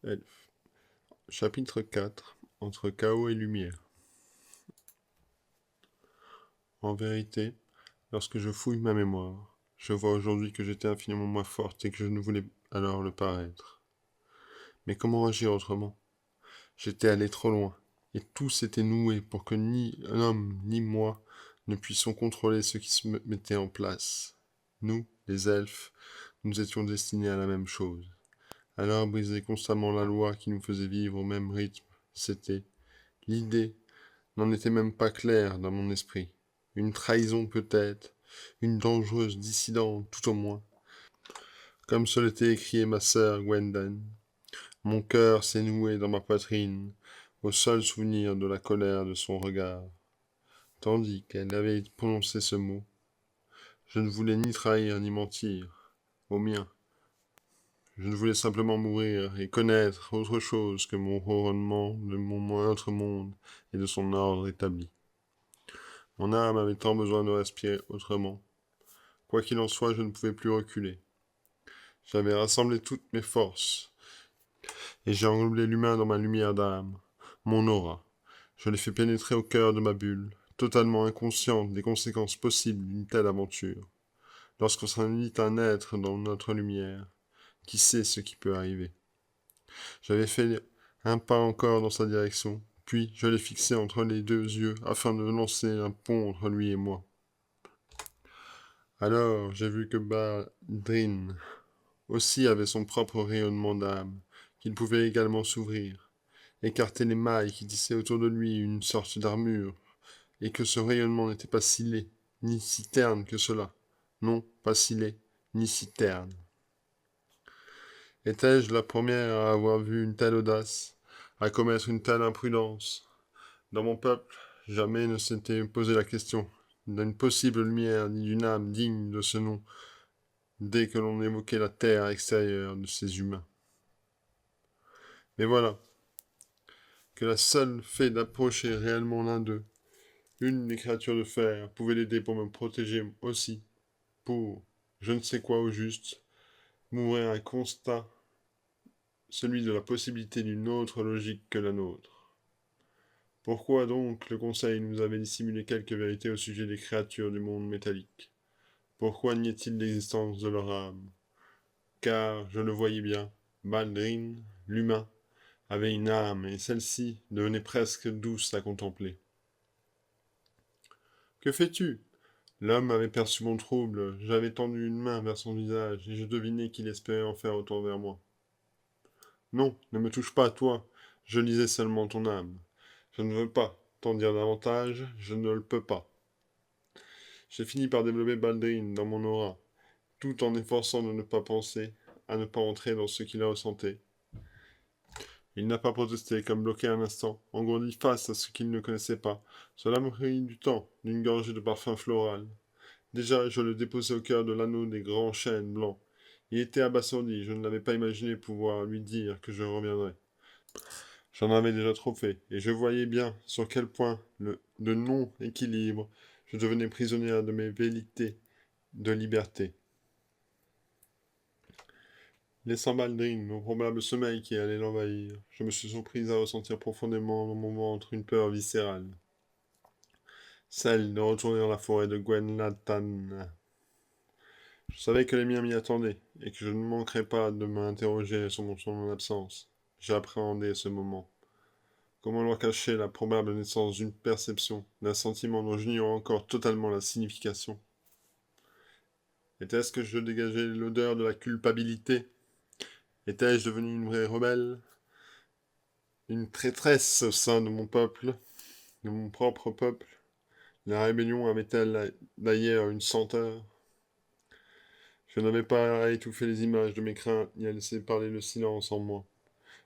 Elf. Chapitre 4. Entre chaos et lumière. En vérité, lorsque je fouille ma mémoire, je vois aujourd'hui que j'étais infiniment moins forte et que je ne voulais alors le paraître. Mais comment agir autrement? J'étais allé trop loin, et tout s'était noué pour que ni l'homme ni moi ne puissions contrôler ce qui se mettait en place. Nous, les elfes, nous étions destinés à la même chose. Alors briser constamment la loi qui nous faisait vivre au même rythme, c'était l'idée n'en était même pas claire dans mon esprit. Une trahison peut-être, une dangereuse dissidente tout au moins. Comme se l'était écrié ma sœur Gwendon, mon cœur s'est noué dans ma poitrine, au seul souvenir de la colère de son regard. Tandis qu'elle avait prononcé ce mot, je ne voulais ni trahir ni mentir au mien. Je ne voulais simplement mourir et connaître autre chose que mon couronnement de mon autre monde et de son ordre établi. Mon âme avait tant besoin de respirer autrement. Quoi qu'il en soit, je ne pouvais plus reculer. J'avais rassemblé toutes mes forces, et j'ai englobé l'humain dans ma lumière d'âme, mon aura. Je l'ai fait pénétrer au cœur de ma bulle, totalement inconsciente des conséquences possibles d'une telle aventure. Lorsqu'on s'invite un être dans notre lumière, qui sait ce qui peut arriver? J'avais fait un pas encore dans sa direction, puis je l'ai fixé entre les deux yeux afin de lancer un pont entre lui et moi. Alors j'ai vu que Baldrin aussi avait son propre rayonnement d'âme, qu'il pouvait également s'ouvrir, écarter les mailles qui tissaient autour de lui une sorte d'armure, et que ce rayonnement n'était pas si laid, ni si terne que cela. Non, pas si laid, ni si terne. Étais-je la première à avoir vu une telle audace, à commettre une telle imprudence? Dans mon peuple, jamais ne s'était posé la question d'une possible lumière ni d'une âme digne de ce nom, dès que l'on évoquait la terre extérieure de ces humains. Mais voilà, que la seule fait d'approcher réellement l'un d'eux, une des créatures de fer, pouvait l'aider pour me protéger aussi, pour, je ne sais quoi au juste, m'ouvrir un constat, celui de la possibilité d'une autre logique que la nôtre. Pourquoi donc le Conseil nous avait dissimulé quelques vérités au sujet des créatures du monde métallique? Pourquoi niait-il l'existence de leur âme? Car, je le voyais bien, Baldrin, l'humain, avait une âme, et celle-ci devenait presque douce à contempler. Que fais-tu? L'homme avait perçu mon trouble, j'avais tendu une main vers son visage, et je devinai qu'il espérait en faire autant vers moi. Non, ne me touche pas, toi, je lisais seulement ton âme. Je ne veux pas t'en dire davantage, je ne le peux pas. J'ai fini par développer Baldrine dans mon aura, tout en efforçant de ne pas penser, à ne pas entrer dans ce qu'il ressentait. Il n'a pas protesté, comme bloqué un instant, engourdi face à ce qu'il ne connaissait pas. Cela me prit du temps, d'une gorgée de parfum floral. Déjà, je le déposais au cœur de l'anneau des grands chênes blancs. Il était abasourdi, je ne l'avais pas imaginé pouvoir lui dire que je reviendrais. J'en avais déjà trop fait, et je voyais bien sur quel point, de non-équilibre, je devenais prisonnière de mes velléités de liberté. Laissant Baldrine au probable sommeil qui allait l'envahir, je me suis surprise à ressentir profondément dans mon ventre une peur viscérale. Celle de retourner dans la forêt de Gwenlatan. Je savais que les miens m'y attendaient, et que je ne manquerais pas de m'interroger sur mon absence. J'appréhendais ce moment. Comment leur cacher la probable naissance d'une perception, d'un sentiment dont j'ignore encore totalement la signification? Était-ce que je dégageais l'odeur de la culpabilité? Étais-je devenu une vraie rebelle? Une traîtresse au sein de mon peuple, de mon propre peuple? La rébellion avait-elle d'ailleurs une senteur? Je n'avais pas à étouffer les images de mes craintes, ni à laisser parler le silence en moi.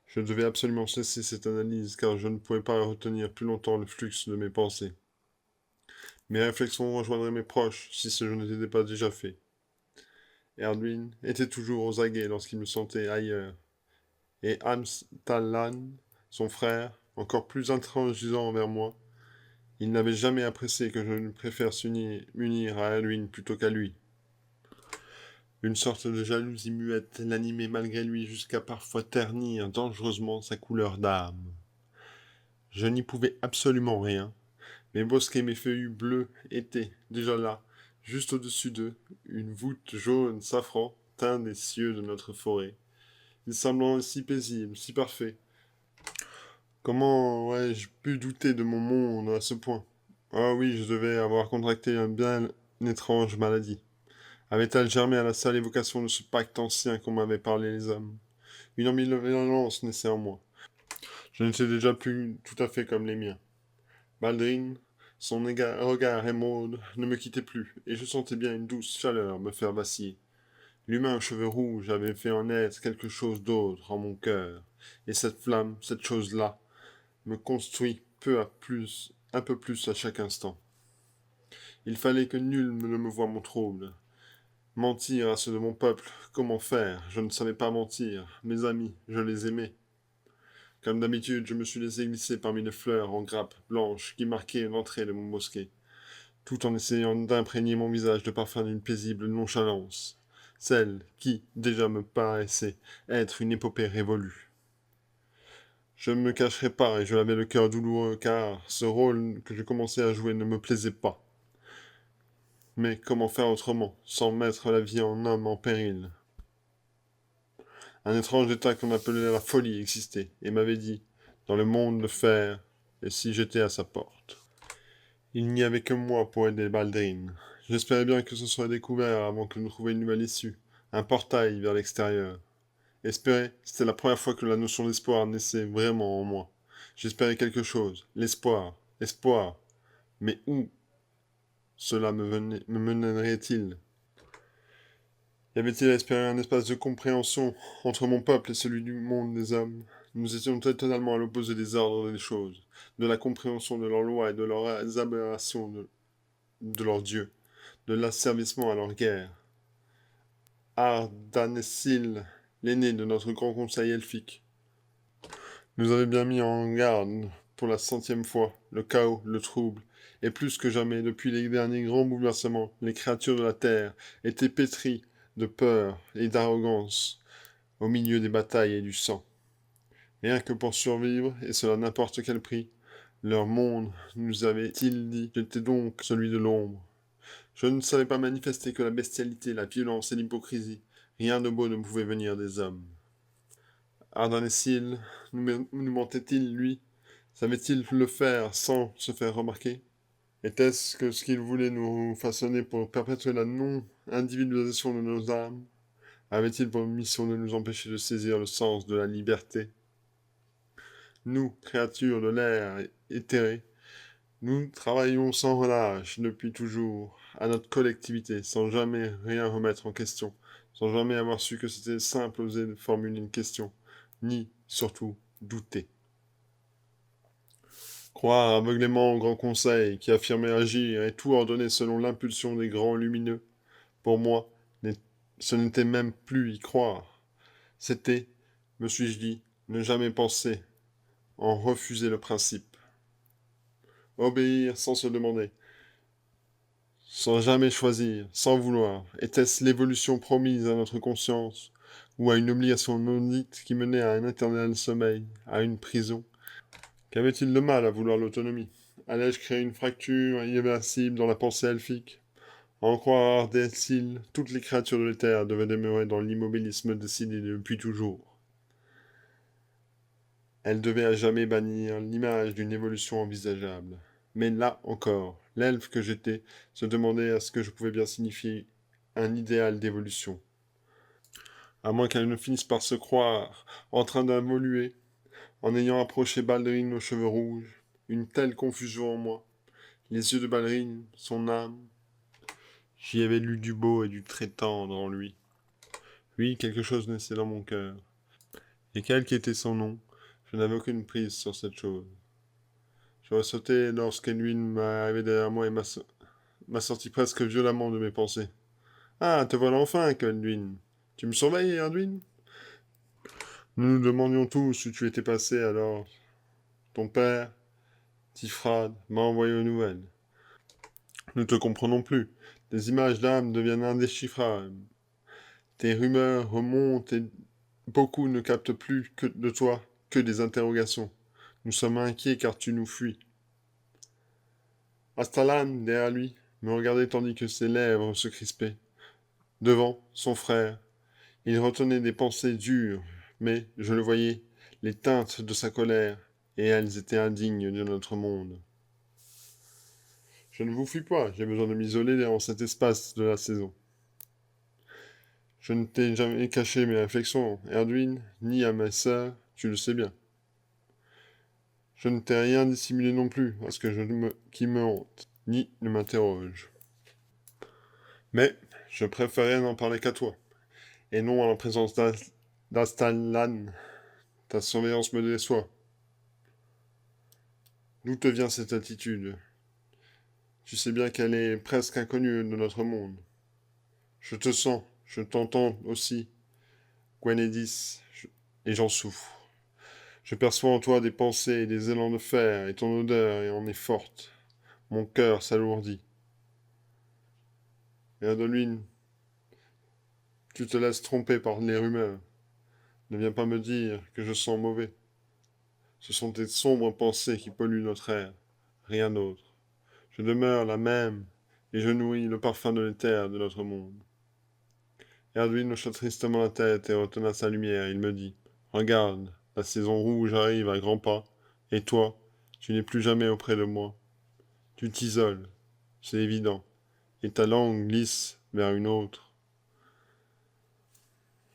Je devais absolument cesser cette analyse, car je ne pouvais pas retenir plus longtemps le flux de mes pensées. Mes réflexions rejoindraient mes proches, si ce n'était pas déjà fait. Erdwin était toujours aux aguets lorsqu'il me sentait ailleurs, et Amstalan, son frère, encore plus intransigeant envers moi, il n'avait jamais apprécié que je ne préfère m'unir à Erdwin plutôt qu'à lui. Une sorte de jalousie muette l'animait malgré lui jusqu'à parfois ternir dangereusement sa couleur d'âme. Je n'y pouvais absolument rien. Mes bosquets, mes feuilles bleues étaient déjà là, juste au-dessus d'eux, une voûte jaune safran teint des cieux de notre forêt. Il semblant si paisible, si parfait. Comment aurais-je pu douter de mon monde à ce point? Ah oui, je devais avoir contracté une bien étrange maladie. Avait-elle germé à la seule évocation de ce pacte ancien qu'on m'avait parlé les hommes? Une ambivalence naissait en moi. Je n'étais déjà plus tout à fait comme les miens. Baldrine, son regard émeraude ne me quittait plus, et je sentais bien une douce chaleur me faire vaciller. L'humain aux cheveux rouges avait fait en naître quelque chose d'autre en mon cœur, et cette flamme, cette chose-là, me construit un peu plus à chaque instant. Il fallait que nul ne me voie mon trouble. Mentir à ceux de mon peuple, comment faire? Je ne savais pas mentir. Mes amis, je les aimais. Comme d'habitude, je me suis laissé glisser parmi les fleurs en grappes blanches qui marquaient l'entrée de mon bosquet, tout en essayant d'imprégner mon visage de parfum d'une paisible nonchalance, celle qui, déjà, me paraissait être une épopée révolue. Je ne me cacherai pas, et je l'avais le cœur douloureux, car ce rôle que je commençais à jouer ne me plaisait pas. Mais comment faire autrement, sans mettre la vie en homme en péril? Un étrange état qu'on appelait la folie existait, et m'avait dit, dans le monde de fer, et si j'étais à sa porte. Il n'y avait que moi pour aider Baldrine. J'espérais bien que ce serait découvert avant que nous trouvions une nouvelle issue, un portail vers l'extérieur. Espérer, c'était la première fois que la notion d'espoir naissait vraiment en moi. J'espérais quelque chose, l'espoir, espoir. Mais où cela me mènerait-il? Y avait-il à espérer un espace de compréhension entre mon peuple et celui du monde des hommes? Nous étions totalement à l'opposé des ordres des choses, de la compréhension de leurs lois et de leurs aberrations de leurs dieux, de l'asservissement à leur guerre. Ardanessil, l'aîné de notre grand conseil elfique, nous avait bien mis en garde pour la 100e fois, le chaos, le trouble, et plus que jamais, depuis les derniers grands bouleversements, les créatures de la terre étaient pétries de peur et d'arrogance au milieu des batailles et du sang. Rien que pour survivre, et cela à n'importe quel prix, leur monde, nous avait-il dit, j'étais donc celui de l'ombre. Je ne savais pas manifester que la bestialité, la violence et l'hypocrisie. Rien de beau ne pouvait venir des hommes. Ardanessil nous mentait-il, lui? Savait-il le faire sans se faire remarquer? Était-ce que ce qu'il voulait nous façonner pour perpétuer la non-individualisation de nos âmes? Avait-il pour mission de nous empêcher de saisir le sens de la liberté? Nous, créatures de l'air éthéré, nous travaillons sans relâche depuis toujours à notre collectivité, sans jamais rien remettre en question, sans jamais avoir su que c'était simple oser formuler une question, ni, surtout, douter. Croire aveuglément au grand conseil qui affirmait agir et tout ordonner selon l'impulsion des grands lumineux, pour moi, ce n'était même plus y croire. C'était, me suis-je dit, ne jamais penser, en refuser le principe. Obéir sans se demander, sans jamais choisir, sans vouloir, était-ce l'évolution promise à notre conscience, ou à une obligation non dite qui menait à un éternel sommeil, à une prison? Qu'avait-il de mal à vouloir l'autonomie? Allais-je créer une fracture irréversible dans la pensée elfique? À en croire Ardessil, toutes les créatures de l'éther devaient demeurer dans l'immobilisme décidé depuis toujours. Elles devaient à jamais bannir l'image d'une évolution envisageable. Mais là encore, l'elfe que j'étais se demandait à ce que je pouvais bien signifier un idéal d'évolution. À moins qu'elle ne finisse par se croire en train d'involuer, en ayant approché Baldrine aux cheveux rouges, une telle confusion en moi. Les yeux de Baldrine, son âme, j'y avais lu du beau et du très tendre en lui. Oui, quelque chose naissait dans mon cœur. Et quel qu'était son nom, je n'avais aucune prise sur cette chose. J'aurais sauté lorsqu'Edwin m'a arrivé derrière moi et m'a sorti presque violemment de mes pensées. Ah, te voilà enfin, Edwin. Tu me surveilles, Edwin? Nous nous demandions tous où tu étais passé alors. Ton père, Tifrad, m'a envoyé aux nouvelles. Nous te comprenons plus. Des images d'âme deviennent indéchiffrables. Tes rumeurs remontent et beaucoup ne captent plus que de toi que des interrogations. Nous sommes inquiets car tu nous fuis. Astalan, derrière lui, me regardait tandis que ses lèvres se crispaient. Devant, son frère, il retenait des pensées dures, mais, je le voyais, les teintes de sa colère, et elles étaient indignes de notre monde. Je ne vous fuis pas, j'ai besoin de m'isoler dans cet espace de la saison. Je ne t'ai jamais caché mes réflexions, Erdwin, ni à mes sœurs, tu le sais bien. Je ne t'ai rien dissimulé non plus, à ce que qui me hante, ni ne m'interroge. Mais je préférais n'en parler qu'à toi, et non à la présence d'Astalan. Ta surveillance me déçoit. D'où te vient cette attitude? Tu sais bien qu'elle est presque inconnue de notre monde. Je te sens, je t'entends aussi, Gwenedis, et j'en souffre. Je perçois en toi des pensées et des élans de fer, et ton odeur en est forte. Mon cœur s'alourdit. Et Adeline, tu te laisses tromper par les rumeurs. Ne viens pas me dire que je sens mauvais. Ce sont tes sombres pensées qui polluent notre air, rien d'autre. Je demeure la même, et je nourris le parfum de l'éther de notre monde. Erdwin hocha tristement la tête et retena sa lumière. Il me dit, regarde, la saison rouge arrive à grands pas, et toi, tu n'es plus jamais auprès de moi. Tu t'isoles, c'est évident, et ta langue glisse vers une autre.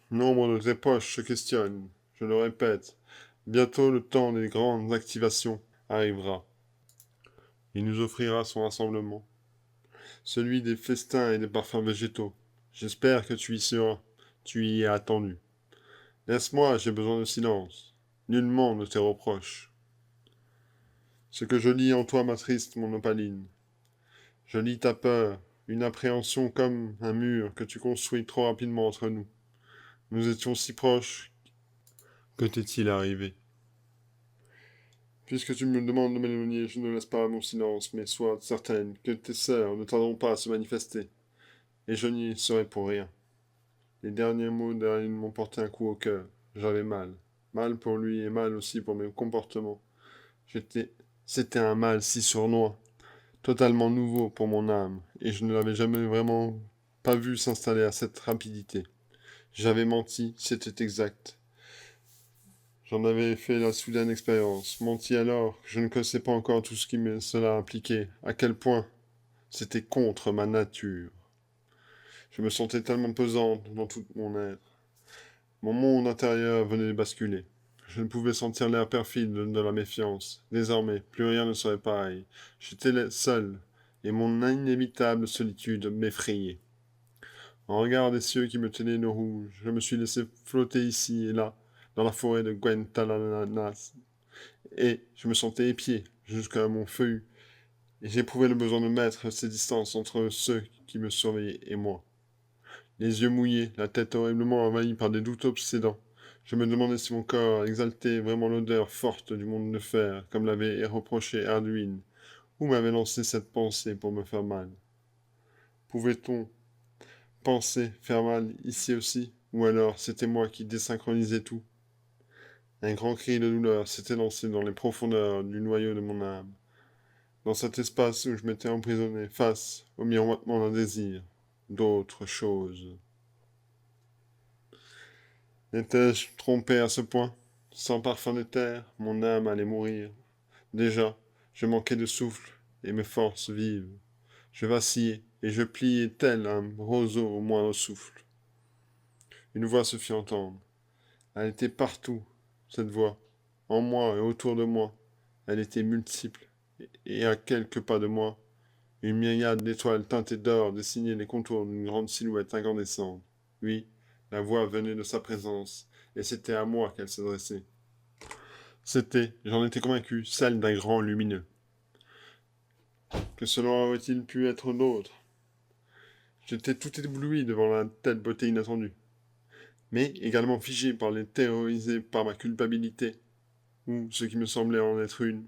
Nombre de tes poches se questionnent, je le répète. Bientôt le temps des grandes activations arrivera. Il nous offrira son rassemblement, celui des festins et des parfums végétaux. J'espère que tu y seras, tu y es attendu. Laisse-moi, j'ai besoin de silence. Nullement ne tes reproches. Ce que je lis en toi m'attriste, mon opaline. Je lis ta peur, une appréhension comme un mur que tu construis trop rapidement entre nous. Nous étions si proches. Que t'est-il arrivé? Puisque tu me demandes de m'éloigner, je ne laisse pas mon silence, mais sois certaine que tes sœurs ne tarderont pas à se manifester, et je n'y serai pour rien. Les derniers mots d'Erin m'ont porté un coup au cœur. J'avais mal. Mal pour lui et mal aussi pour mes comportements. C'était un mal si sournois, totalement nouveau pour mon âme, et je ne l'avais jamais vraiment pas vu s'installer à cette rapidité. J'avais menti, c'était exact. J'en avais fait la soudaine expérience. Menti alors que je ne connaissais pas encore tout ce qui cela impliquait, à quel point c'était contre ma nature. Je me sentais tellement pesante dans tout mon être. Mon monde intérieur venait de basculer. Je ne pouvais sentir l'air perfide de la méfiance. Désormais, plus rien ne serait pareil. J'étais seul, et mon inévitable solitude m'effrayait. En regard des cieux qui me tenaient le rouge, je me suis laissé flotter ici et là, dans la forêt de Gwentalanas, et je me sentais épié jusqu'à mon feuillu, et j'éprouvais le besoin de mettre ces distances entre ceux qui me surveillaient et moi. Les yeux mouillés, la tête horriblement envahie par des doutes obsédants. Je me demandais si mon corps exaltait vraiment l'odeur forte du monde de fer, comme l'avait reproché Erdwin, ou m'avait lancé cette pensée pour me faire mal. Pouvait-on penser faire mal ici aussi, ou alors c'était moi qui désynchronisais tout? Un grand cri de douleur s'était lancé dans les profondeurs du noyau de mon âme, dans cet espace où je m'étais emprisonné face au miroitement d'un désir, d'autre chose. Étais-je trompé à ce point? Sans parfum d'éther, mon âme allait mourir. Déjà, je manquais de souffle et mes forces vives. Je vacillais et je pliais tel un roseau au moindre souffle. Une voix se fit entendre. Elle était partout, cette voix, en moi et autour de moi. Elle était multiple, et à quelques pas de moi, une myriade d'étoiles teintées d'or dessinaient les contours d'une grande silhouette incandescente. Oui, la voix venait de sa présence, et c'était à moi qu'elle s'adressait. C'était, j'en étais convaincu, celle d'un grand lumineux. Que cela aurait-il pu être d'autre? J'étais tout ébloui devant la telle beauté inattendue, mais également figé par les terrorisé par ma culpabilité, ou ce qui me semblait en être une.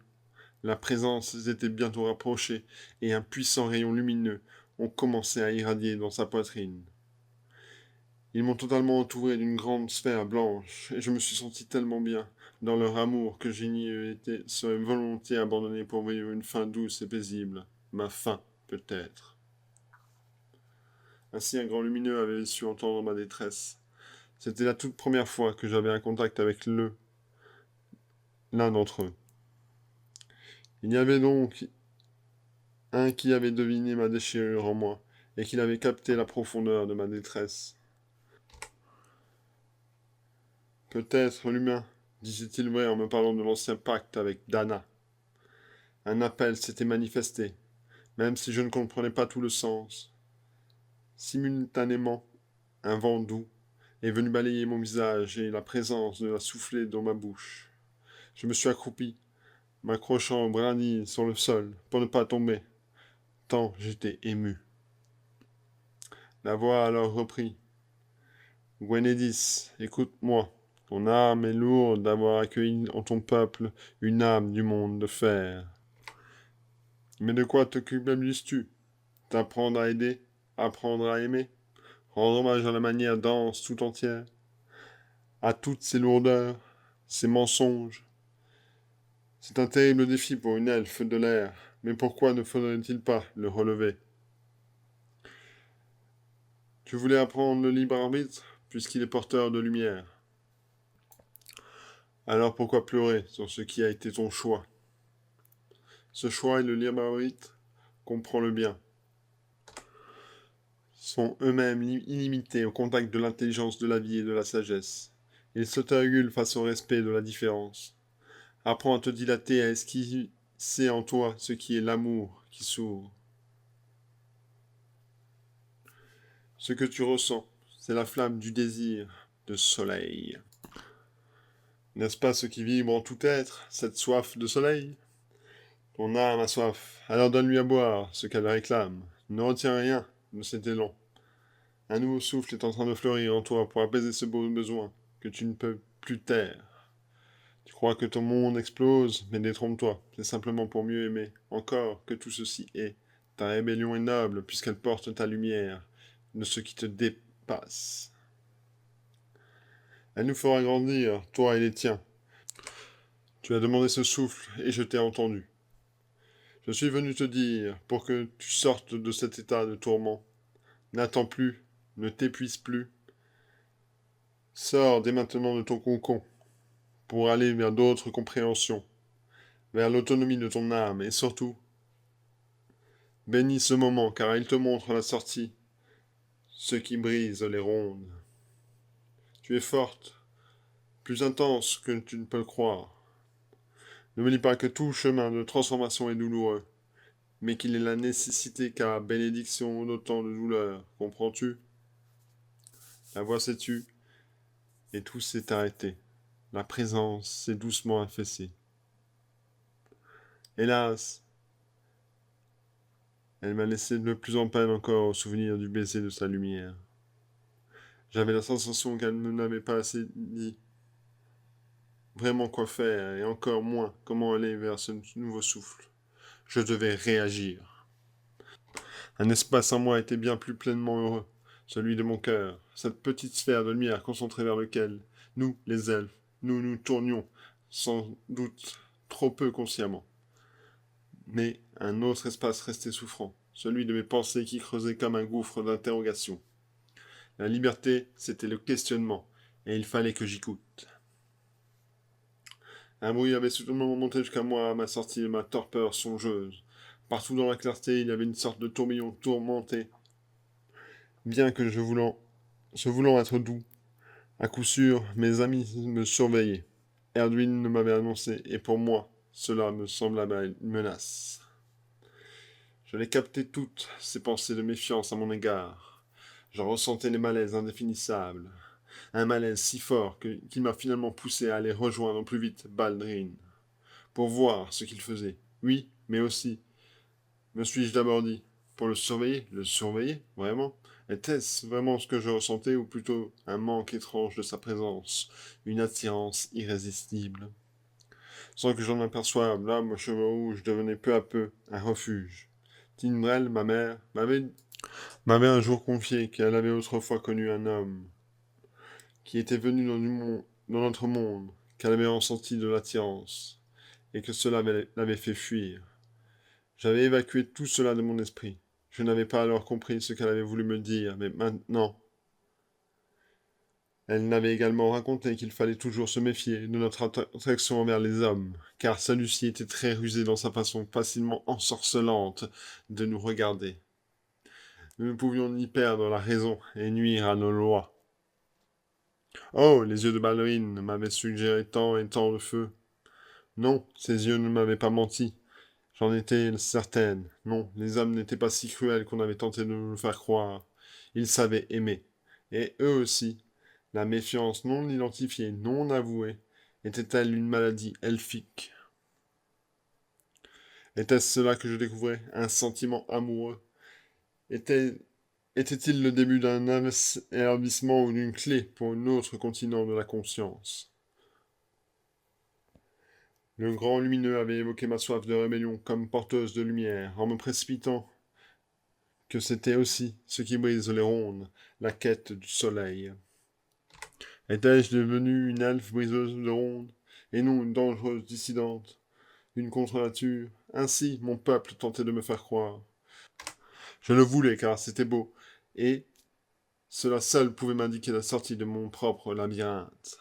La présence s'était bientôt rapprochée, et un puissant rayon lumineux ont commencé à irradier dans sa poitrine. Ils m'ont totalement entouré d'une grande sphère blanche, et je me suis senti tellement bien dans leur amour que je n'y ai été serais volontiers abandonné pour vivre une fin douce et paisible. Ma fin, peut-être. Ainsi un grand lumineux avait su entendre ma détresse. C'était la toute première fois que j'avais un contact avec l'un d'entre eux. Il y avait donc un qui avait deviné ma déchirure en moi, et qui avait capté la profondeur de ma détresse. Peut-être l'humain, disait-il vrai en me parlant de l'ancien pacte avec Dana. Un appel s'était manifesté, même si je ne comprenais pas tout le sens. Simultanément, un vent doux est venu balayer mon visage et la présence de la soufflée dans ma bouche. Je me suis accroupi, m'accrochant au brindilles sur le sol pour ne pas tomber, tant j'étais ému. La voix alors reprit. Gwenédis, écoute-moi. Ton âme est lourde d'avoir accueilli en ton peuple une âme du monde de fer. Mais de quoi te culpabilises-tu? T'apprendre à aider, apprendre à aimer, rendre hommage à la manière dense tout entière, à toutes ces lourdeurs, ces mensonges. C'est un terrible défi pour une elfe de l'air, mais pourquoi ne faudrait-il pas le relever? Tu voulais apprendre le libre arbitre, puisqu'il est porteur de lumière. Alors pourquoi pleurer sur ce qui a été ton choix? Ce choix et le libre arbitre, comprends-le bien, sont eux-mêmes illimités au contact de l'intelligence de la vie et de la sagesse. Ils s'autorégulent face au respect de la différence. Apprends à te dilater, à esquisser en toi ce qui est l'amour qui s'ouvre. Ce que tu ressens, c'est la flamme du désir de soleil. N'est-ce pas ce qui vibre en tout être, cette soif de soleil? Ton âme a soif, alors donne-lui à boire ce qu'elle réclame. Ne retiens rien de cet élan. Un nouveau souffle est en train de fleurir en toi pour apaiser ce beau besoin que tu ne peux plus taire. Tu crois que ton monde explose, mais détrompe-toi, c'est simplement pour mieux aimer. Encore que tout ceci est. Ta rébellion est noble puisqu'elle porte ta lumière de ce qui te dépasse. Elle nous fera grandir, toi et les tiens. Tu as demandé ce souffle et je t'ai entendu. Je suis venu te dire, pour que tu sortes de cet état de tourment, n'attends plus, ne t'épuise plus. Sors dès maintenant de ton cocon pour aller vers d'autres compréhensions, vers l'autonomie de ton âme et surtout, bénis ce moment car il te montre la sortie, ce qui brise les rondes. Tu es forte, plus intense que tu ne peux le croire. N'oublie pas que tout chemin de transformation est douloureux, mais qu'il est la nécessité car bénédiction d'autant de douleur, comprends-tu? La voix s'est tue, et tout s'est arrêté. La présence s'est doucement affaissée. Hélas, elle m'a laissé de plus en peine encore au souvenir du baiser de sa lumière. J'avais la sensation qu'elle ne m'avait pas assez dit vraiment quoi faire, et encore moins comment aller vers ce nouveau souffle. Je devais réagir. Un espace en moi était bien plus pleinement heureux, celui de mon cœur, cette petite sphère de lumière concentrée vers lequel, nous, les elfes, nous tournions, sans doute trop peu consciemment. Mais un autre espace restait souffrant, celui de mes pensées qui creusaient comme un gouffre d'interrogation. La liberté, c'était le questionnement, et il fallait que j'écoute. Un bruit avait soudainement monté jusqu'à moi à ma sortie de ma torpeur songeuse. Partout dans la clarté, il y avait une sorte de tourbillon tourmenté. Bien que je voulant être doux, à coup sûr, mes amis me surveillaient. Erdwin ne m'avait annoncé, et pour moi, cela me semblait une menace. Je les captais toutes, ces pensées de méfiance à mon égard. J'en ressentais les malaises indéfinissables. Un malaise si fort qu'il m'a finalement poussé à aller rejoindre au plus vite Baldrin, pour voir ce qu'il faisait. Oui, mais aussi, me suis-je d'abord dit, pour le surveiller. Le surveiller, vraiment? Était-ce vraiment ce que je ressentais, ou plutôt un manque étrange de sa présence, une attirance irrésistible? Sans que j'en aperçoive, là, mon cheveu rouge devenait peu à peu un refuge. Tindrel, ma mère, m'avait un jour confié qu'elle avait autrefois connu un homme. qui était venue dans notre monde, qu'elle avait ressenti de l'attirance, et que cela l'avait fait fuir. J'avais évacué tout cela de mon esprit. Je n'avais pas alors compris ce qu'elle avait voulu me dire, mais maintenant, elle m'avait également raconté qu'il fallait toujours se méfier de notre attraction envers les hommes, car celui-ci était très rusé dans sa façon facilement ensorcelante de nous regarder. Nous ne pouvions y perdre la raison et nuire à nos lois. Oh, les yeux de ballerine m'avaient suggéré tant et tant de feu. Non, ces yeux ne m'avaient pas menti. J'en étais certaine. Non, les hommes n'étaient pas si cruels qu'on avait tenté de nous le faire croire. Ils savaient aimer. Et eux aussi. La méfiance non identifiée, non avouée, était-elle une maladie elfique? Était-ce cela que je découvrais? Un sentiment amoureux? Était, Était-il le début d'un élargissement ou d'une clé pour un autre continent de la conscience? Le grand lumineux avait évoqué ma soif de rébellion comme porteuse de lumière, en me précipitant que c'était aussi ce qui brise les rondes, la quête du soleil. Étais-je devenu une elfe briseuse de rondes, et non une dangereuse dissidente, une contre-nature? Ainsi, mon peuple tentait de me faire croire. Je le voulais car c'était beau, et cela seul pouvait m'indiquer la sortie de mon propre labyrinthe.